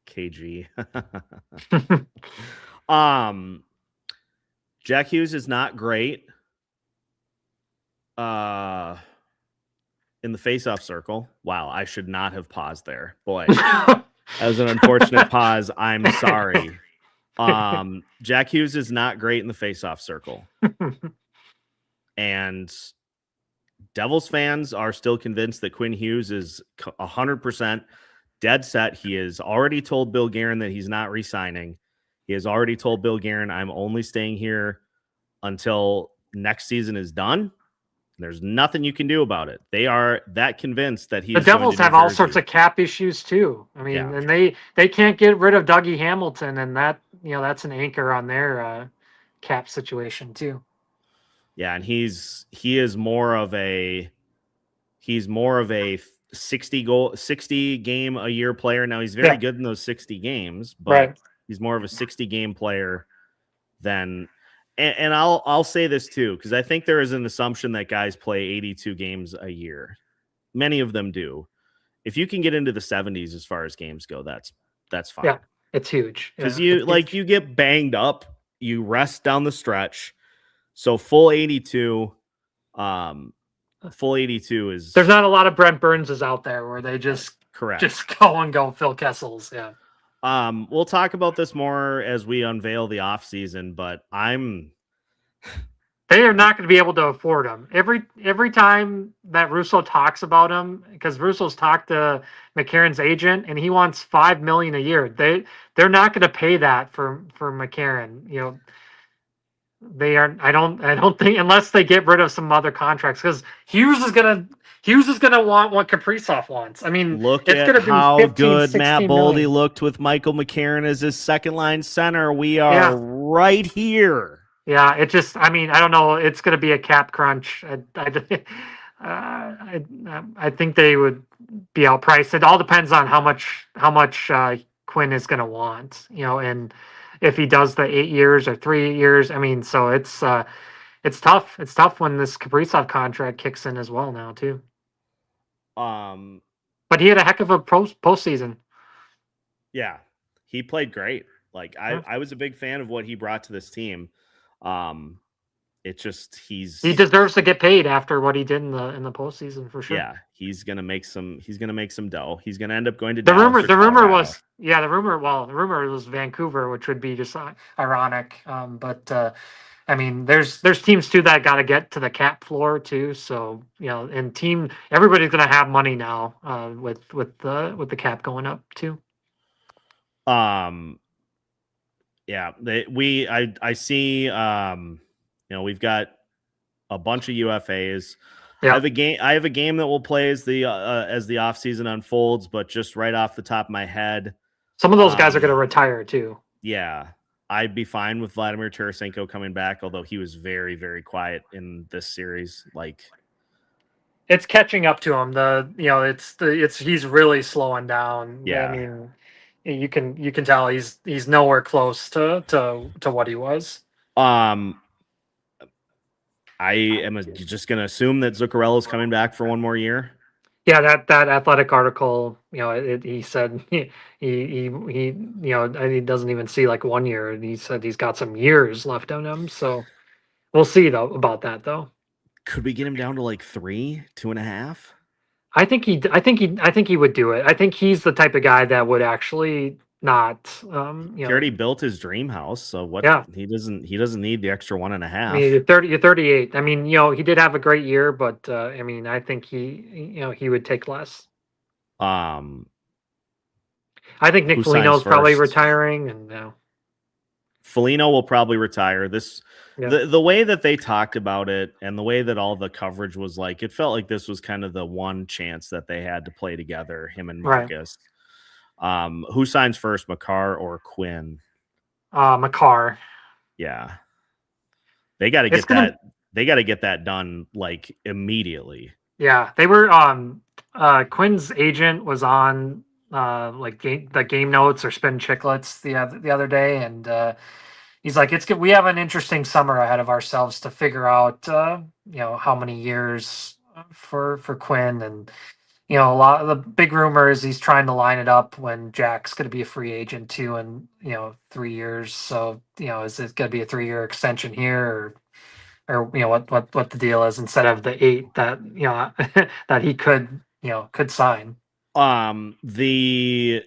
KG. Jack Hughes is not great. In the face-off circle. Wow, I should not have paused there. Boy, that was an unfortunate pause. I'm sorry. Jack Hughes is not great in the face-off circle. And Devils fans are still convinced that Quinn Hughes is 100% dead set. He has already told Bill Guerin that he's not re-signing. He has already told Bill Guerin, I'm only staying here until next season is done. There's nothing you can do about it. They are that convinced that the Devils have all sorts of cap issues too. I mean, and they can't get rid of Dougie Hamilton, and that that's an anchor on their cap situation too. Yeah, and he is more of a 60 game a year player. Now he's very good in those 60 games, but he's more of a 60 game player than. And I'll say this too, because I think there is an assumption that guys play 82 games a year. Many of them do. If you can get into the 70s as far as games go, that's fine. Yeah, it's huge. Because you get banged up, you rest down the stretch. So full 82 is. There's not a lot of Brent Burnses out there where they just Correct. Just go Phil Kessels. Yeah. We'll talk about this more as we unveil the offseason, but they are not going to be able to afford him. Every time that Russo talks about him, because Russo's talked to McCarron's agent and he wants $5 million a year. They're not going to pay that for McCarron. You know, they are. I don't think, unless they get rid of some other contracts, because Hughes is gonna want what Kaprizov wants. I mean, look it's at going to be how 15, good Matt 16 Boldy million. looked with Michael McCarron as his second line center. We are right here. Yeah, it just, I mean, I don't know. It's going to be a cap crunch. I think they would be outpriced. It all depends on how much Quinn is going to want, you know, and if he does the 8 years or 3 years. I mean, so it's tough. It's tough when this Kaprizov contract kicks in as well now too. But he had a heck of a postseason. Yeah, he played great. Like I was a big fan of what he brought to this team. It's just he deserves to get paid after what he did in the postseason for sure. Yeah, he's gonna make some dough. He's gonna end up going to the Dallas rumor was Vancouver, which would be just ironic. But I mean, there's teams too that got to get to the cap floor too. So you know, and everybody's gonna have money now with the cap going up too. Yeah, I see. We've got a bunch of UFAs. Yeah. I have a game that we'll play as the offseason unfolds, but just right off the top of my head, some of those guys are going to retire too. Yeah, I'd be fine with Vladimir Tarasenko coming back, although he was very, very quiet in this series. Like, it's catching up to him. He's really slowing down. Yeah, I mean, you can tell he's nowhere close to what he was. I am just going to assume that Zuccarello's coming back for one more year. Yeah, that Athletic article, you know, he said he doesn't even see like 1 year. He said he's got some years left on him. So we'll see though about that though. Could we get him down to like 3, 2.5? I think he would do it. I think he's the type of guy that would actually not. He already built his dream house, so what? Yeah. He doesn't need the extra 1.5. I mean, you're 38. I mean, you know, he did have a great year, but I mean, I think he would take less. I think Nick Foligno is probably retiring, and Foligno will probably retire. The way that they talked about it and the way that all the coverage was like, it felt like this was kind of the one chance that they had to play together, him and Marcus. Right. Who signs first, Makar or Quinn? Makar. Yeah, they got to get that. They got to get that done like immediately. Yeah, they were. Quinn's agent was on the game notes or Spin Chicklets the other day, and he's like, "It's good. We have an interesting summer ahead of ourselves to figure out, how many years for Quinn and." You know, a lot of the big rumor is he's trying to line it up when Jack's going to be a free agent too in 3 years. So is it going to be a 3-year extension here, or what the deal is instead of the 8 that that he could sign? The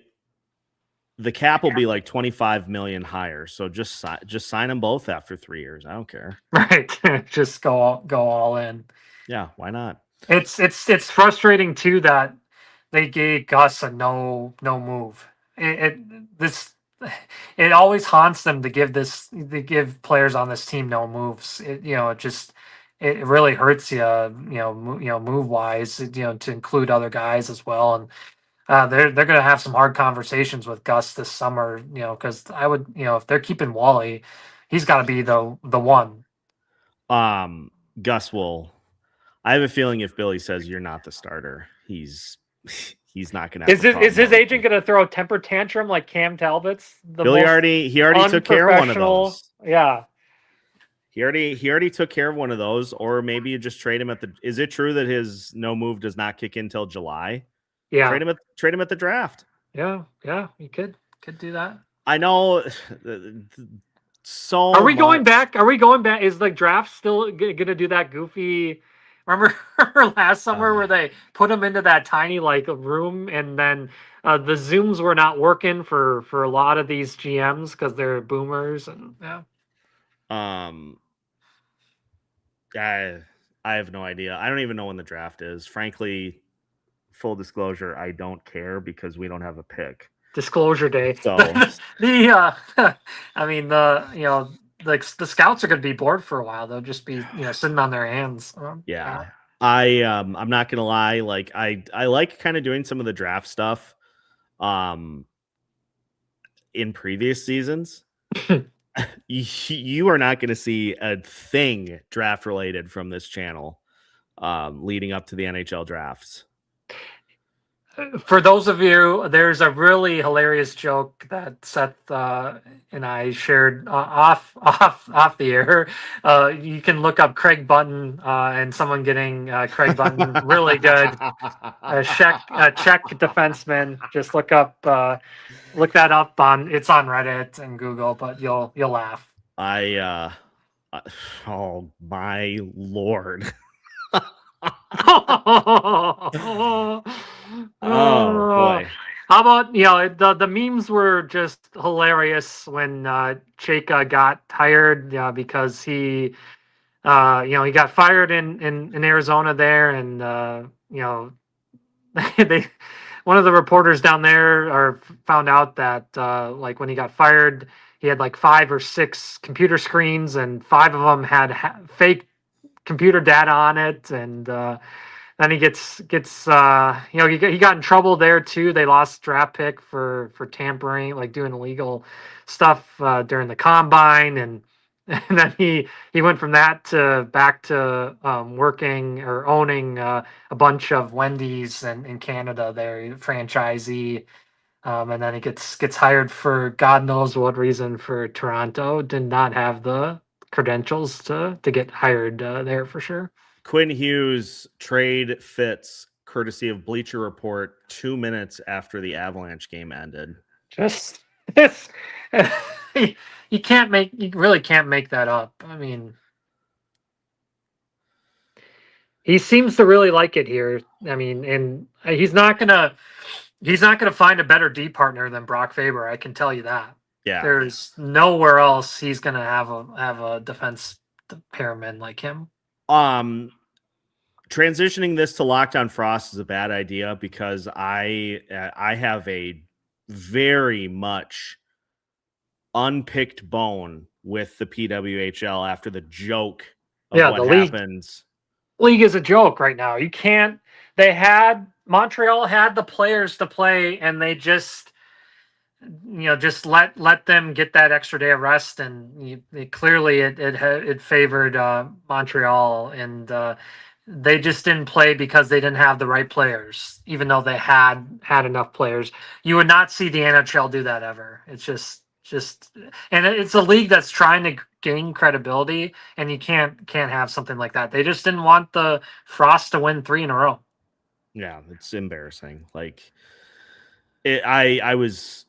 cap will be like 25 million higher. So just sign them both after 3 years. I don't care. Right, just go all in. Yeah, why not? It's frustrating too that they gave Gus a no move. It always haunts them to give players on this team no moves. It really hurts you, move wise, to include other guys as well. And they're going to have some hard conversations with Gus this summer, because I would, if they're keeping Wally, he's got to be the one. Gus will. I have a feeling if Billy says you're not the starter, he's not going to. Is his agent going to throw a temper tantrum like Cam Talbot's? Billy already took care of one of those. Yeah, he already took care of one of those. Or maybe you just trade him at the. Is it true that his no move does not kick in till July? Yeah, trade him at the draft. Yeah, you could do that. I know. So are we going back? Is the draft still going to do that goofy Remember last summer where they put him into that tiny like room, and then the Zooms were not working for a lot of these GMs because they're boomers, and yeah. I have no idea. I don't even know when the draft is. Frankly, full disclosure, I don't care because we don't have a pick. Disclosure day. So I mean the scouts are going to be bored for a while. They'll just be sitting on their hands. Yeah. I'm not gonna lie, like I like kind of doing some of the draft stuff in previous seasons. You are not going to see a thing draft related from this channel leading up to the NHL drafts. For those of you, there's a really hilarious joke that Seth and I shared off the air. You can look up Craig Button and someone getting Craig Button really good. Czech defenseman. Just look that up it's on Reddit and Google, but you'll laugh. Oh my Lord. Oh boy. How about the memes were just hilarious when Chayka got hired because he he got fired in Arizona there, and they one of the reporters down there found out that like when he got fired, he had like 5 or 6 computer screens, and 5 of them had fake computer data on it, and then he gets he got in trouble there too. They lost draft pick for tampering, like doing illegal stuff during the combine, and then he went from that to back to working or owning a bunch of Wendy's in Canada there, franchisee. And then he gets hired for God knows what reason for Toronto. Did not have the credentials to get hired there for sure. Quinn Hughes trade fits courtesy of Bleacher Report 2 minutes after the Avalanche game ended. Just you really can't make that up. I mean, he seems to really like it here. I mean, and he's not gonna find a better D partner than Brock Faber. I can tell you that. Yeah, there's nowhere else he's gonna have a defense pairman like him. Transitioning this to Locked On Frost is a bad idea because I have a very much unpicked bone with the PWHL after the joke of what happens. League is a joke right now. You can't. Montreal had the players to play, and they just let them get that extra day of rest, and clearly it favored Montreal, and they just didn't play because they didn't have the right players, even though they had enough players. You would not see the NHL do that ever. It's just, and it's a league that's trying to gain credibility, and you can't have something like that. They just didn't want the Frost to win 3 in a row. Yeah, it's embarrassing. Like I was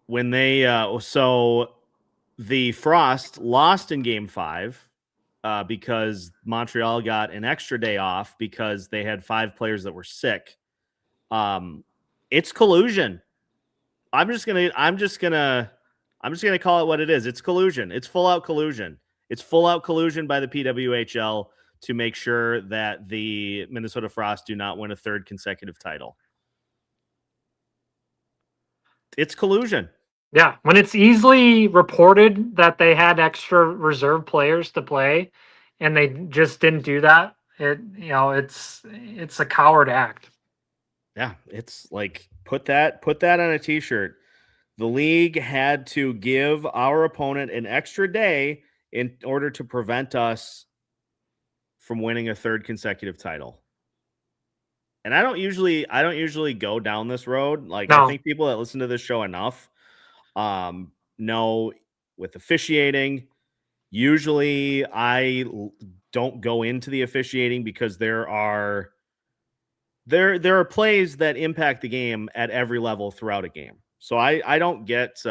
when they so the Frost lost in Game 5. Because Montreal got an extra day off because they had 5 players that were sick. It's collusion. I'm just gonna call it what it is. It's collusion. It's full out collusion. It's full out collusion by the PWHL to make sure that the Minnesota Frost do not win a 3rd consecutive title. It's collusion. Yeah, when it's easily reported that they had extra reserve players to play, and they just didn't do that, it's a coward act. Yeah, it's like put that on a t-shirt. The league had to give our opponent an extra day in order to prevent us from winning a 3rd consecutive title. And I don't usually go down this road. Like, no. I think people that listen to this show enough know with officiating, usually I don't go into the officiating because there are plays that impact the game at every level throughout a game. So I don't get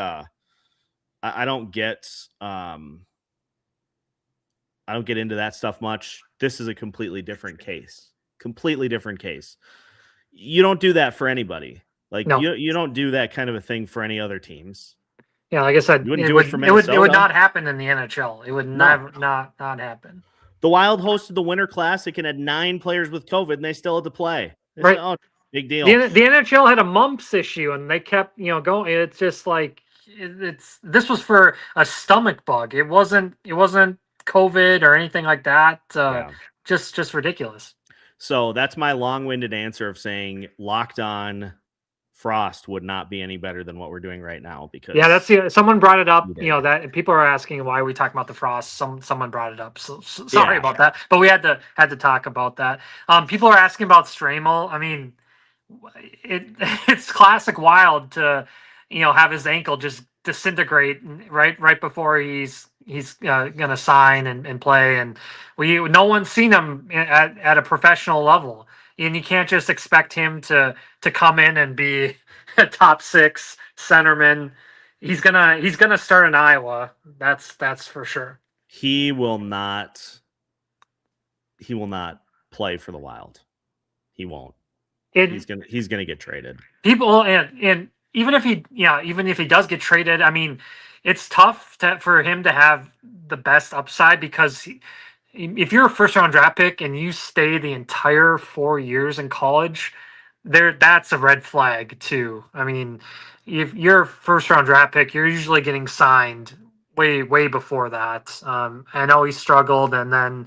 I don't get into that stuff much. This is a completely different case. Completely different case. You don't do that for anybody. Like No. you don't do that kind of a thing for any other teams. Yeah, like I said, You wouldn't do it for Minnesota. It would not happen in the NHL. It would never not happen. The Wild hosted the Winter Classic and had 9 players with COVID, and they still had to play. Right. Oh, big deal. The NHL had a mumps issue, and they kept going. It's just like this was for a stomach bug. It wasn't COVID or anything like that. Just ridiculous. So that's my long-winded answer of saying Locked On Frost would not be any better than what we're doing right now, because that's someone brought it up. That people are asking why we talk about the Frost. Someone brought it up. So sorry about that, but we had to talk about that. People are asking about Stramel. I mean, it's classic Wild to have his ankle just disintegrate right before he's gonna sign and play, and no one's seen him at a professional level, and you can't just expect him to come in and be a top 6 centerman. He's gonna start in Iowa. That's for sure. He will not play for the Wild. He won't. He's gonna get traded. People and even if he does get traded, I mean, it's tough for him to have the best upside, because if you're a first-round draft pick and you stay the entire 4 years in college, that's a red flag too. I mean, if you're a first-round draft pick, you're usually getting signed way before that. I know he struggled, and then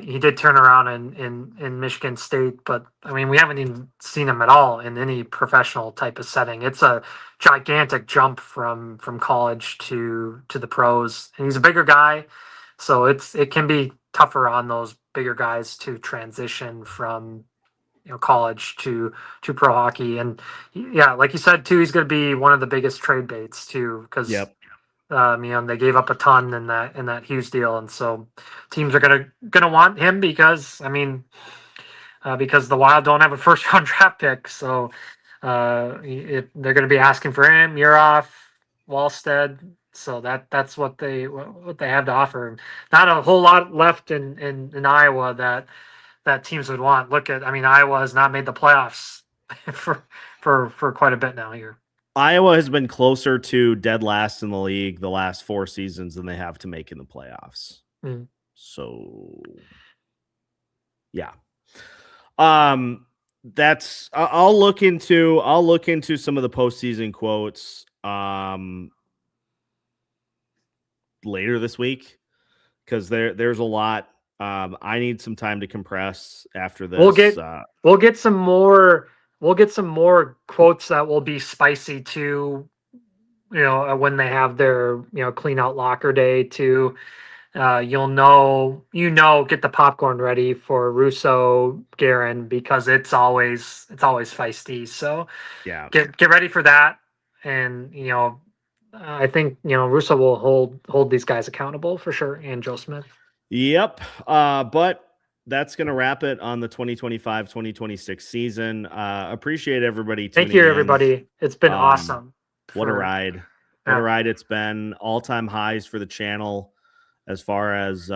he did turn around in Michigan State, but I mean, we haven't even seen him at all in any professional type of setting. It's a gigantic jump from college to the pros, and he's a bigger guy, so it can be tougher on those bigger guys to transition from college to pro hockey. And like you said too, he's going to be one of the biggest trade baits too, because they gave up a ton in that Hughes deal, and so teams are gonna want him because because the Wild don't have a first round draft pick, so they're going to be asking for him, Urov, Wallstedt. So that's what they have to offer. Not a whole lot left in Iowa that teams would want. Iowa has not made the playoffs for quite a bit now here. Iowa has been closer to dead last in the league the last 4 seasons than they have to make in the playoffs. So, yeah. That's I'll look into some of the postseason quotes later this week, because there's a lot. I need some time to compress after this. We'll get some more quotes that will be spicy too, when they have their clean out locker day too. Get the popcorn ready for Russo, Guerin, because it's always feisty. So get ready for that. And I think Russo will hold these guys accountable for sure, and Joe Smith. Yep. But that's going to wrap it on the 2025-2026 season. Appreciate everybody tuning in. Thank you, everybody. It's been awesome. What a ride. What a ride it's been. All-time highs for the channel as far as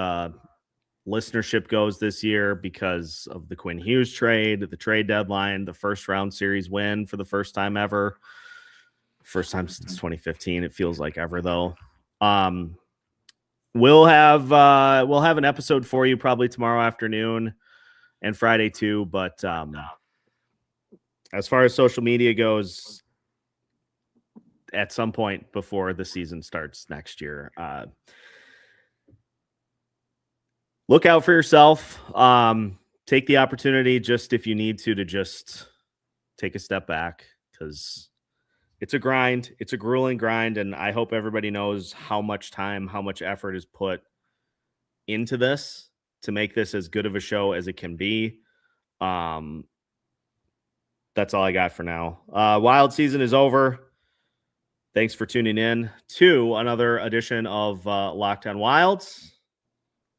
listenership goes this year, because of the Quinn Hughes trade, the trade deadline, the first round series win for the first time ever. First time since 2015. It feels like ever, though. We'll have an episode for you probably tomorrow afternoon and Friday too. But as far as social media goes, at some point before the season starts next year, look out for yourself. Take the opportunity, just if you need to just take a step back, because it's a grind. It's a grueling grind, and I hope everybody knows how much time, how much effort is put into this to make this as good of a show as it can be. That's all I got for now. Wild season is over. Thanks for tuning in to another edition of Locked On Wilds.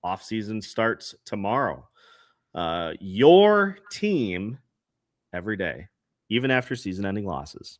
Offseason starts tomorrow. Your team every day, even after season-ending losses.